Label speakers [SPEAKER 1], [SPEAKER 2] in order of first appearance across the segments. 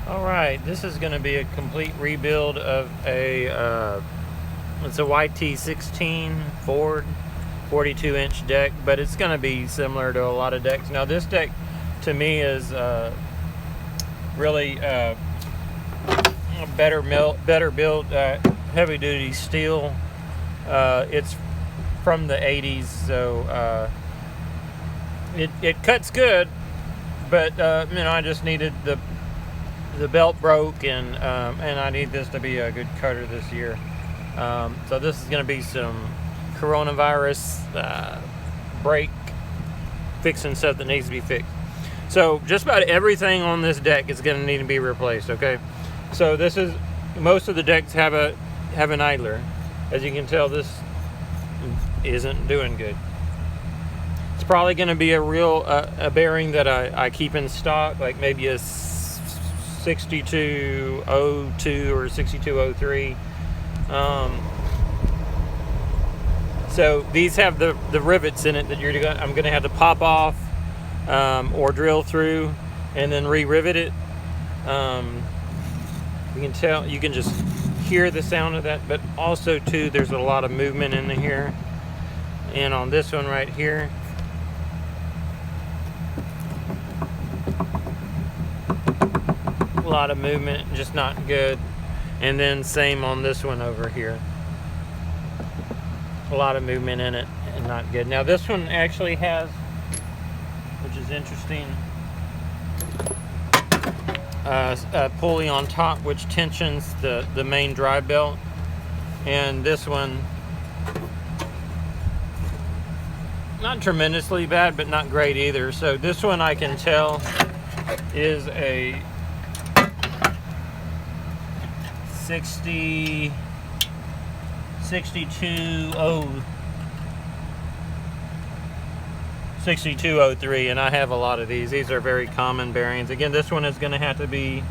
[SPEAKER 1] Alright, this is going to be a complete rebuild of it's a YT16 Ford 42-inch deck, but it's going to be similar to a lot of decks. Now this deck to me is really better built, heavy duty steel. It's from the 80s, so it cuts good, but I just needed the belt broke, and I need this to be a good cutter this year. So this is going to be some coronavirus brake fixing stuff that needs to be fixed. So just about everything on this deck is going to need to be replaced. Okay, so this is, most of the decks have an idler. As you can tell, this isn't doing good. It's probably going to be a real bearing that I keep in stock, like maybe a 6202 or 6203. So these have the rivets in it that I'm going to have to pop off or drill through and then re-rivet it. You can just hear the sound of that, but also too there's a lot of movement in here. And on this one right here, a lot of movement, just not good. And then same on this one over here, a lot of movement in it and not good. Now this one actually has, which is interesting, a pulley on top which tensions the main drive belt, and this one not tremendously bad but not great either. So this one I can tell is a 6203, and I have a lot of these. These are very common bearings. Again, this one is going to have to be,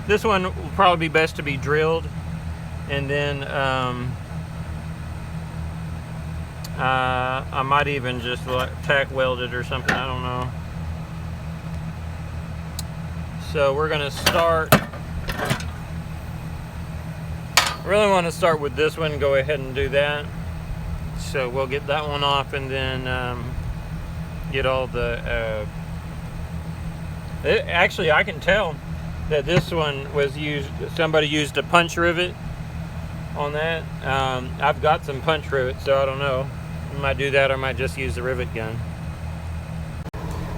[SPEAKER 1] this one will probably be best to be drilled, and then I might even just tack weld it or something, I don't know. So we're going to start, I really want to start with this one, go ahead and do that. So we'll get that one off, and then get all the actually I can tell that this one was used, somebody used a punch rivet on that. I've got some punch rivets, so I don't know, I might do that or I might just use the rivet gun.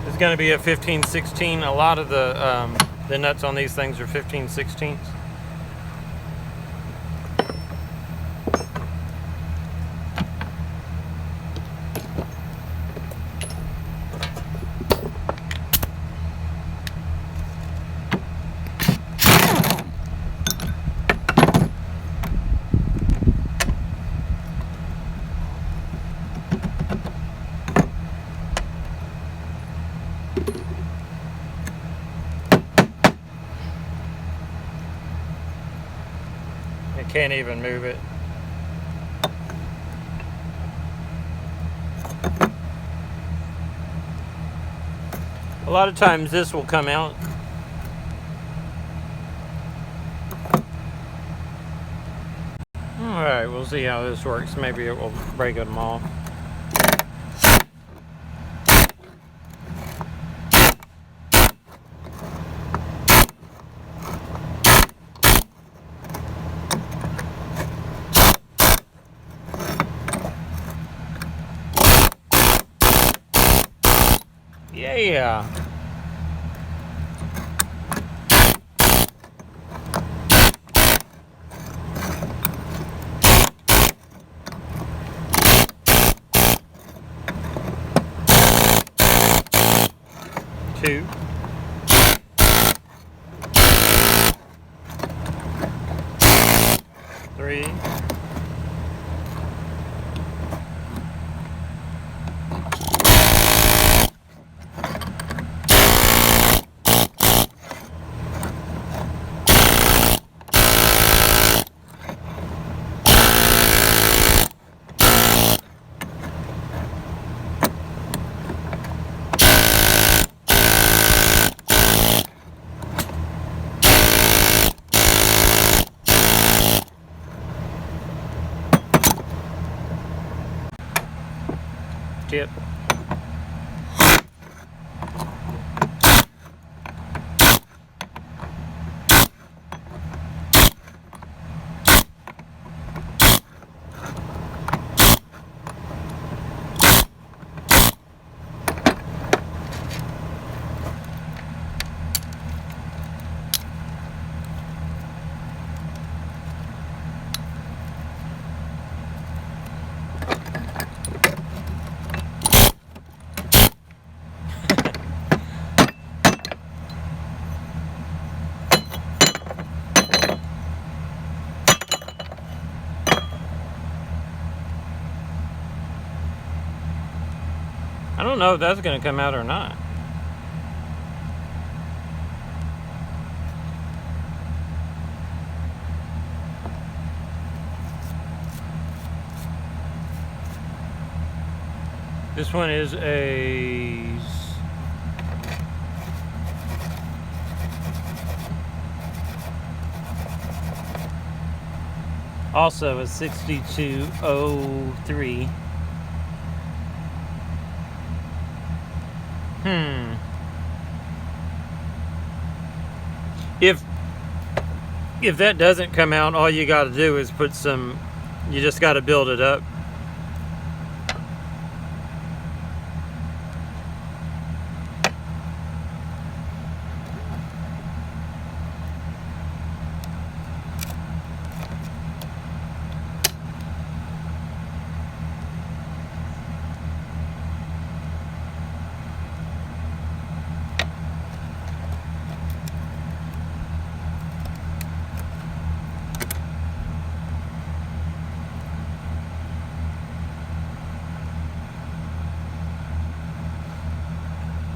[SPEAKER 1] It's going to be a 15/16. A lot of the nuts on these things are 15/16. I can't even move it. A lot of times this will come out. Alright, we'll see how this works. Maybe it will break them off. Yeah. Two. Three. tip. I don't know if that's going to come out or not. This one is also a 6203. If that doesn't come out, all you got to do is put some, you just got to build it up.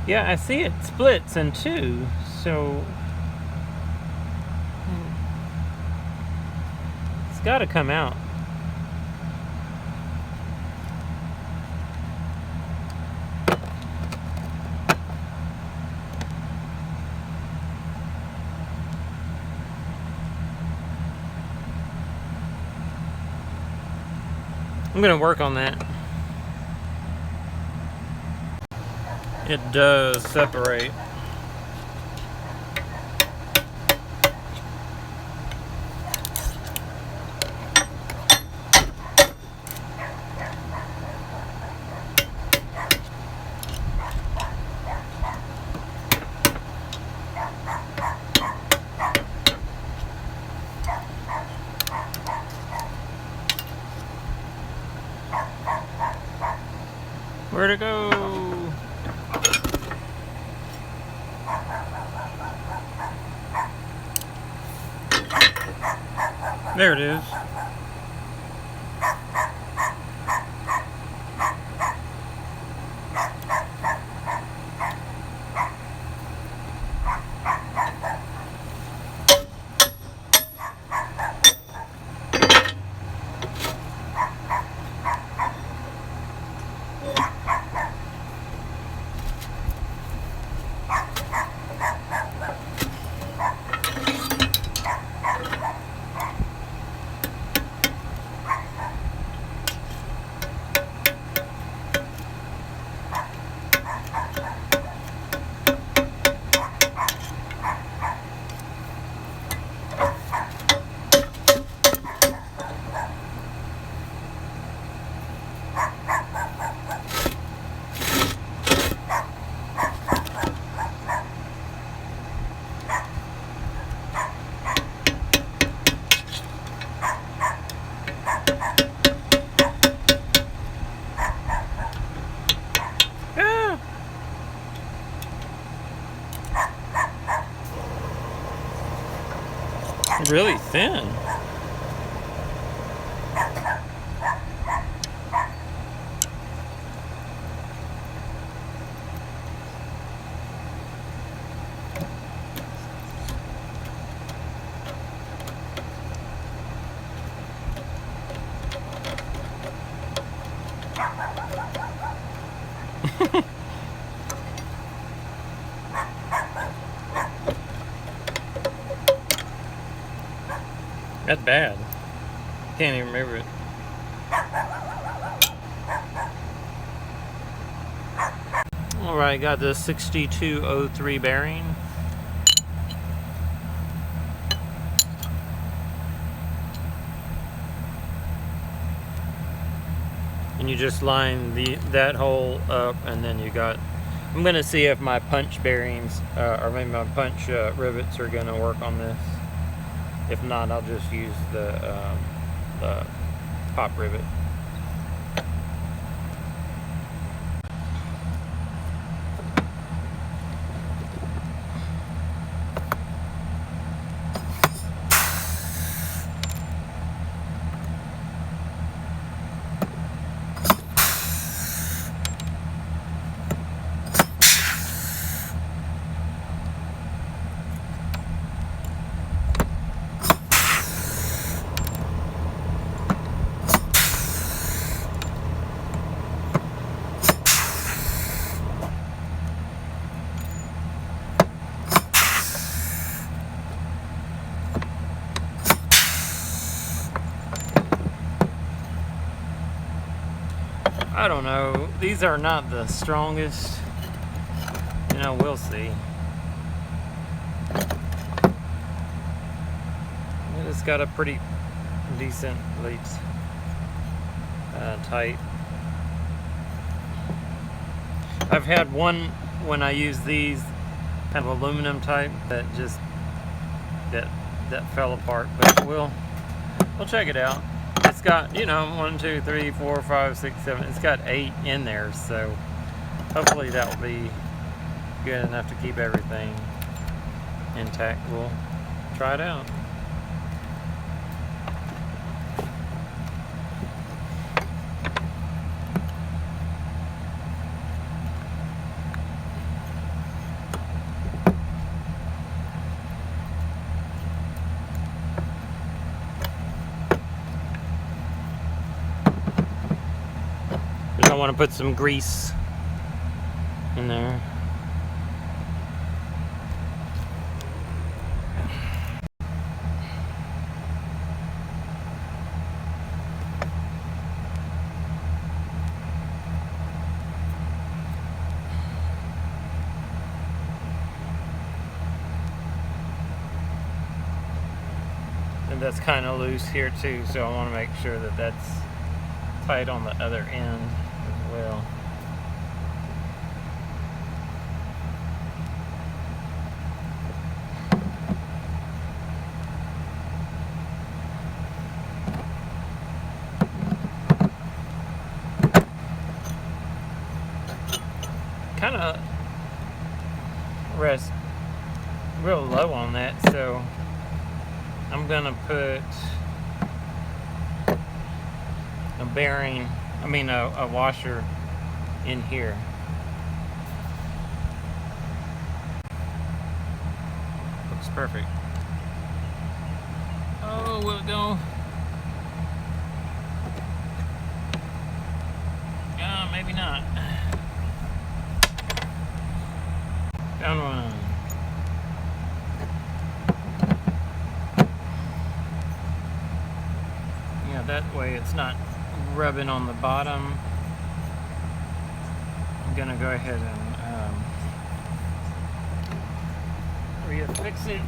[SPEAKER 1] Yeah, I see it splits in two, so it's got to come out. I'm going to work on that. It does separate. Where'd it go? There it is. Really thin. That's bad. Can't even remember it. Alright, got the 6203 bearing. And you just line that hole up, and then you got, I'm going to see if my punch bearings, or maybe my punch rivets are going to work on this. If not, I'll just use the pop rivet. I don't know. These are not the strongest. You know, we'll see. It's got a pretty decently tight. I've had one when I use these kind of aluminum type that just that fell apart, but we'll check it out. It's got, you know, 1, 2, 3, 4, 5, 6, 7. It's got 8 in there, so hopefully that will be good enough to keep everything intact. We'll try it out. I want to put some grease in there. And that's kind of loose here too, so I want to make sure that that's tight on the other end as well. Kind of rest real low on that, so I'm gonna put a bearing, a washer in here. Looks perfect. Oh, will it go? Maybe not. Found one. Yeah, that way it's not rubbing on the bottom. I'm gonna go ahead and refix it.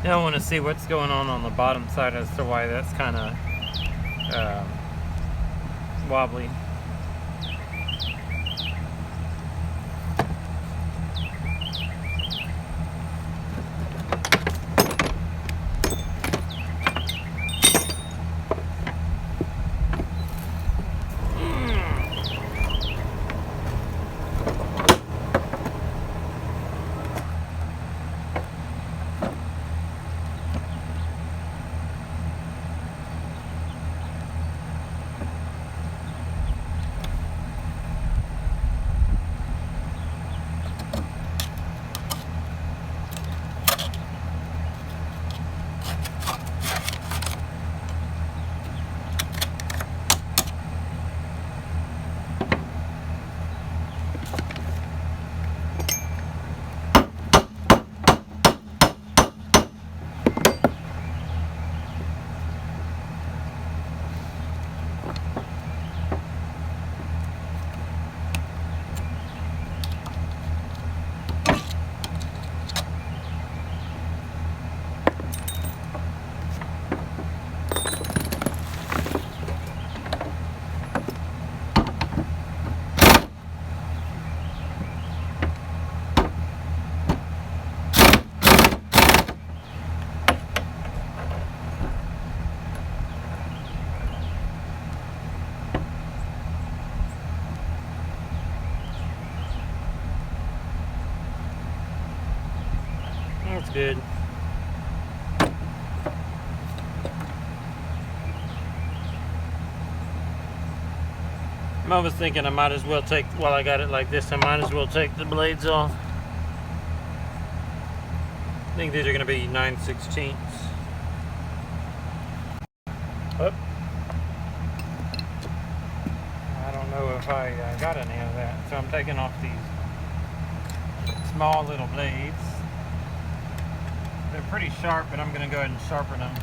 [SPEAKER 1] Now I want to see what's going on the bottom side as to why that's kind of wobbly. looks good. I was thinking I might as well take, while I got it like this, I might as well take the blades off. I think these are going to be 9/16. Oh. I don't know if I got any of that, so I'm taking off these small little blades. They're pretty sharp, but I'm going to go ahead and sharpen them.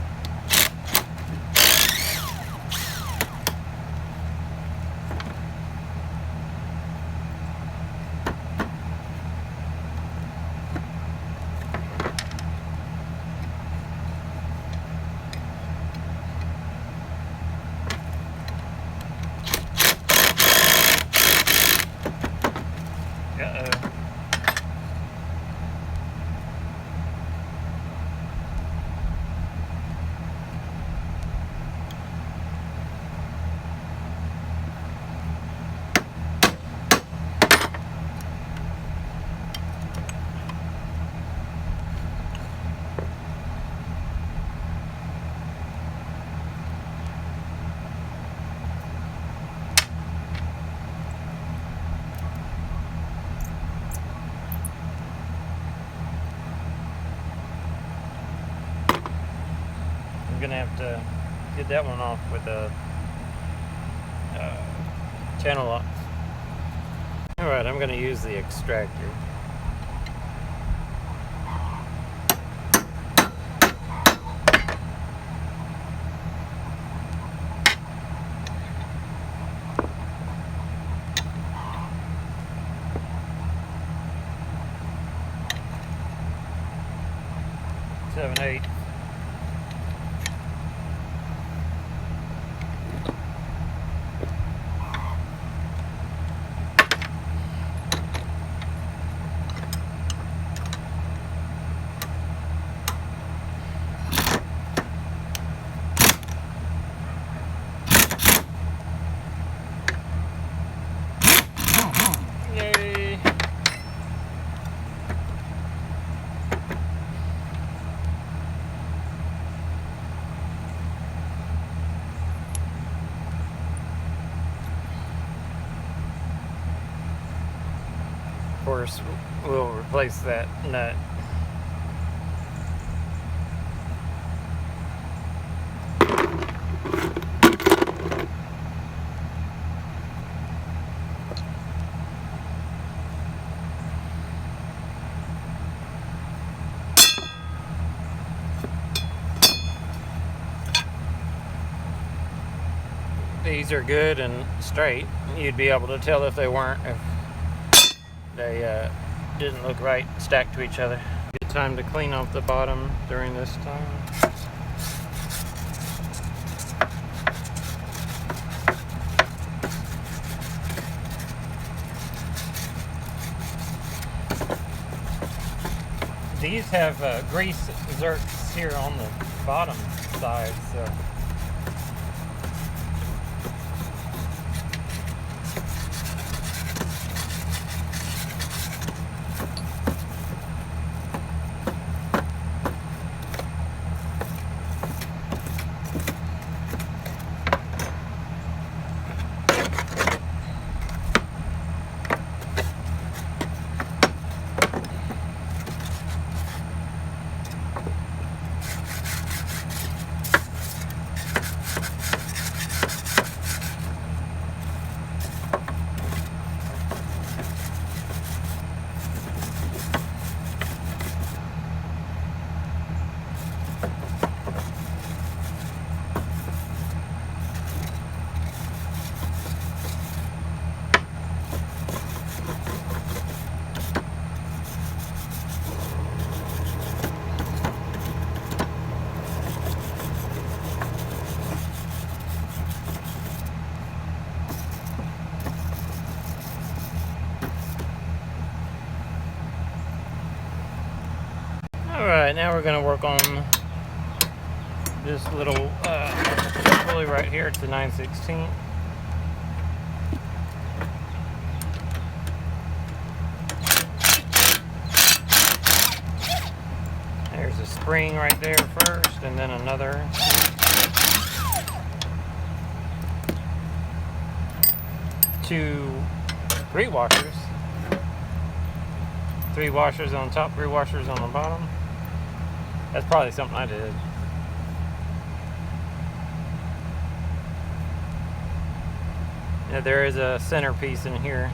[SPEAKER 1] I'm gonna have to get that one off with a channel lock. Alright, I'm gonna use the extractor. Seven, 8. Yay! Of course, we'll replace that nut. These are good and straight. You'd be able to tell if they weren't, if they didn't look right stacked to each other. Good time to clean off the bottom during this time. These have grease zerks here on the bottom side, so Alright, now we're going to work on this little pulley right here. It's a 9/16. a spring right there first, and then another. Three washers. 3 washers on top, 3 washers on the bottom. That's probably something I did. Yeah, there is a centerpiece in here.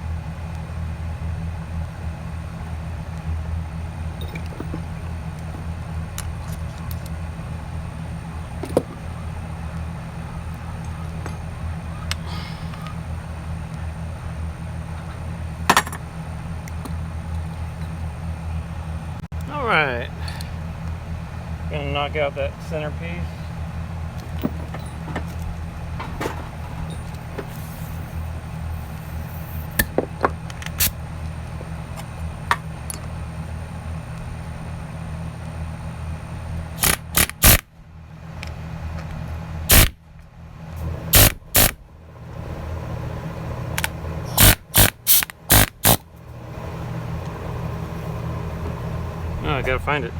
[SPEAKER 1] Alright. Gonna knock out that centerpiece. Oh, I gotta find it.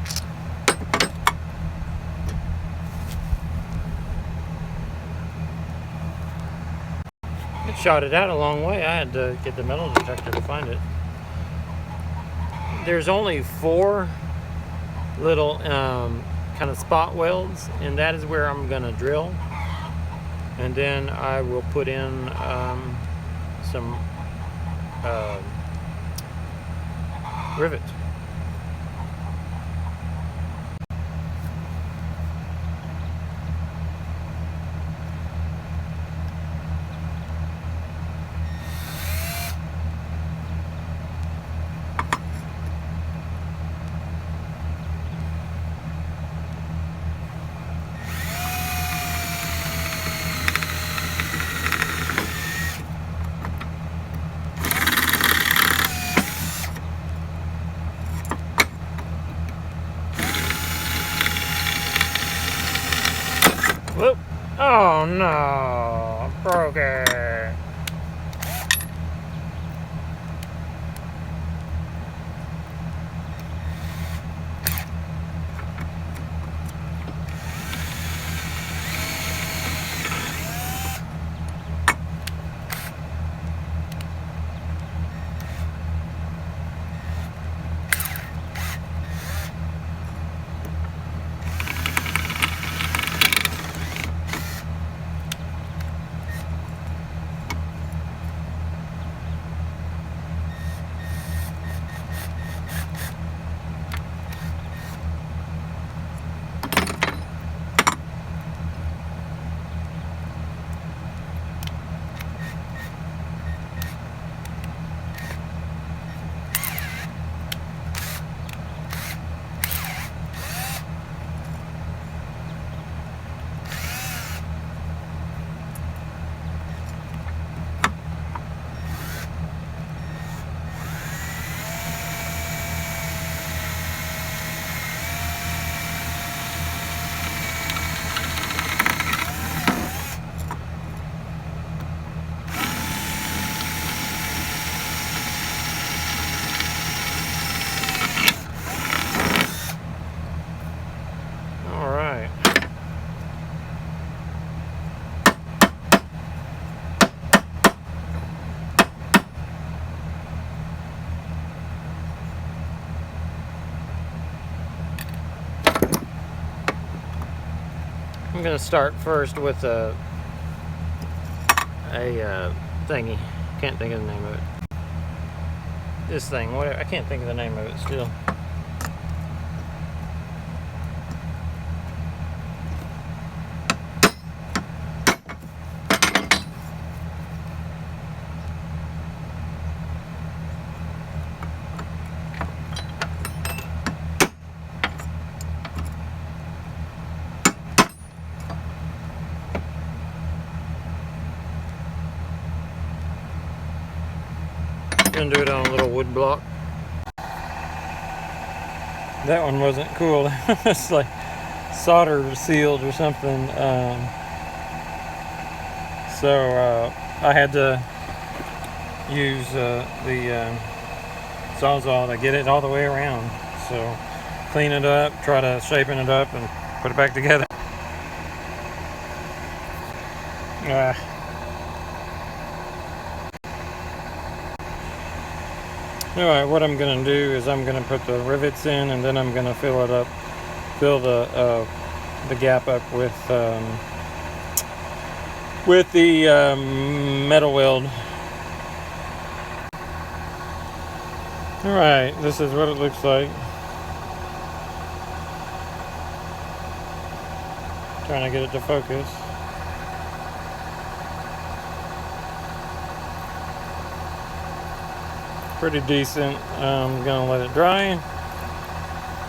[SPEAKER 1] It shot it out a long way. I had to get the metal detector to find it. There's only 4 little kind of spot welds, and that is where I'm gonna drill. And then I will put in some rivet. Whoop. Oh no, I broke it. I'm gonna start first with a thingy. Can't think of the name of it. This thing, whatever. I can't think of the name of it still. Gonna do it on a little wood block. That one wasn't cool. It's like solder sealed or something. So I had to use the Sawzall to get it all the way around. So clean it up, try to shapen it up and put it back together. Alright, what I'm going to do is I'm going to put the rivets in, and then I'm going to fill the gap up with the metal weld. Alright, this is what it looks like. Trying to get it to focus. Pretty decent. I'm gonna let it dry.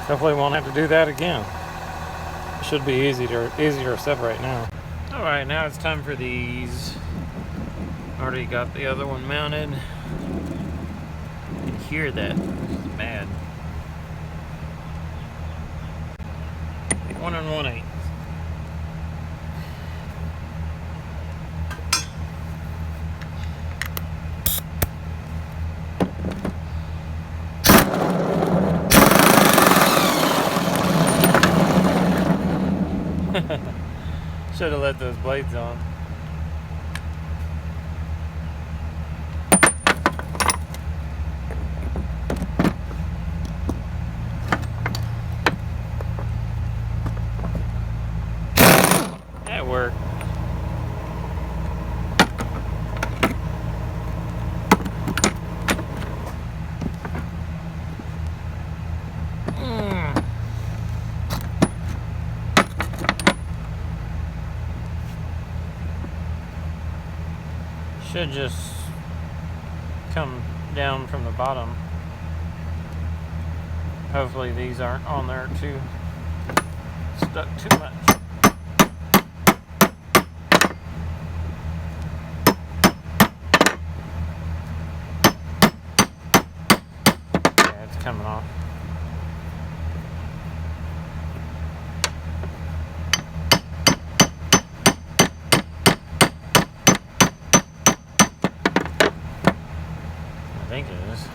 [SPEAKER 1] Hopefully won't have to do that again. It should be easier to separate now. Alright, now it's time for these. Already got the other one mounted. You can hear that. It's bad. 1 1/8. Should have let those blades on. That worked. Should just come down from the bottom. Hopefully these aren't on there too stuck too much. Yeah, it's coming off. I think it is.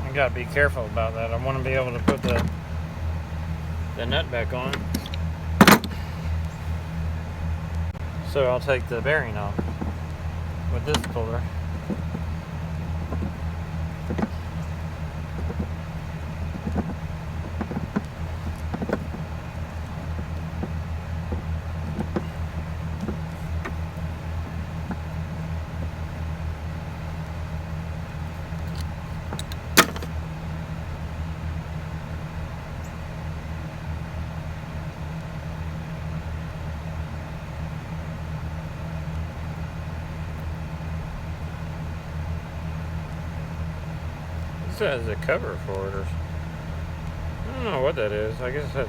[SPEAKER 1] I gotta be careful about that. I want to be able to put the nut back on. So I'll take the bearing off with this puller. This has a cover for it, or I don't know what that is. I guess that.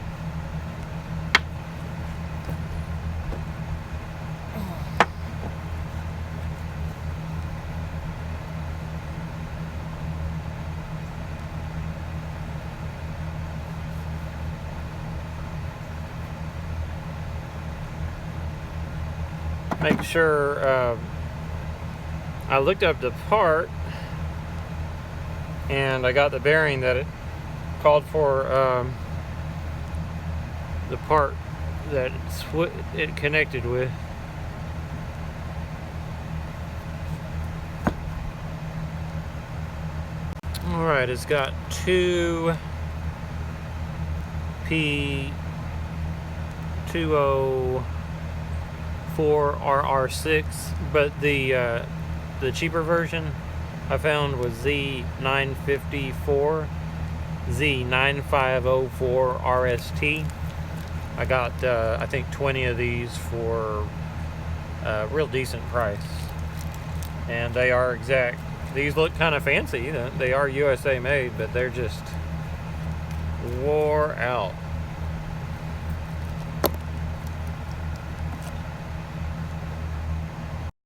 [SPEAKER 1] Make sure I looked up the part, and I got the bearing that it called for. The part that it connected with. All right, it's got two P204RR6, but the cheaper version I found was Z954, Z9504RST. I got I think 20 of these for a real decent price, and they are exact. These look kind of fancy. They are USA made, but they're just wore out.